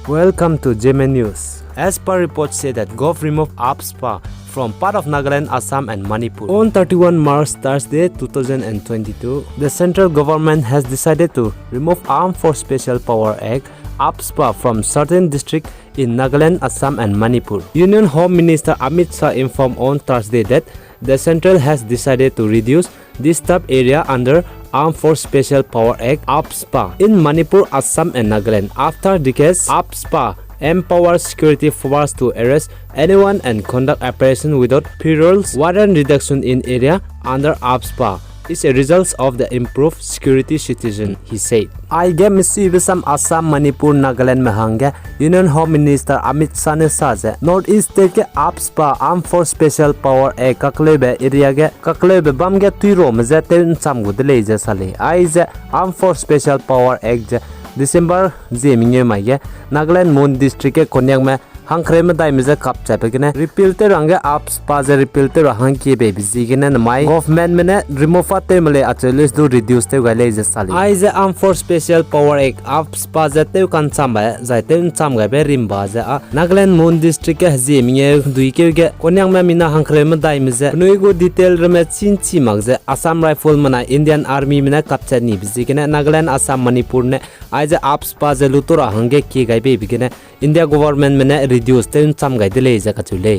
Welcome to Zeme News. As per reports say that Govt removed Afspa from part of Nagaland, Assam and Manipur. On 31 March Thursday 2022, the central government has decided to remove Armed Force Special Power Act Afspa from certain districts in Nagaland, Assam and Manipur. Union Home Minister Amit Shah informed on Thursday that the central has decided to reduce this top area under Armed Force Special Power Act Afspa in Manipur, Assam and Nagaland. After decades, Afspa empowers security forces to arrest anyone and conduct operations without payrolls. Warrant reduction in area under Afspa is a result of the improved security situation, he said. I get Assam, Manipur, Nagaland में हंगे Union Home Minister Amit Shah ने साजे North East State के Afspa Armed Force Special Power Act kakle area के kakle bam के तुइरो में जे तेन सामगुद ले जे साले आई जे Armed Force Special Power Act जे December Zeme में ये Nagaland Moon District के कोन्याक में हांख्रे में दाई में जे कप चापे के ने रिपील ते रंगे Afspa जे रिपील ते रंग के बेबी जी के ने माई गवर्नमेंट में ने रिमूव आते मिले अचलिस दो रिड्यूस ते गले जे साली आई जे Armed Force Special Power Act Afspa जे ते कान साम है जाते उन साम गए बे रिम्बा जे Nagaland Moon District के Zeme दुई के कोन्याक में मिना हांख्रे में दाई में जे नुई को डिटेल में चिंची मग जे Assam Rifle में ना Indian Army में ने कप चानी बिजी के ने Nagaland Assam Manipur ने आई जे Afspa जे लुतुरा हंगे के गए बेबी के ने India government में ने reduce ते उन साम गए दिले जे कचुले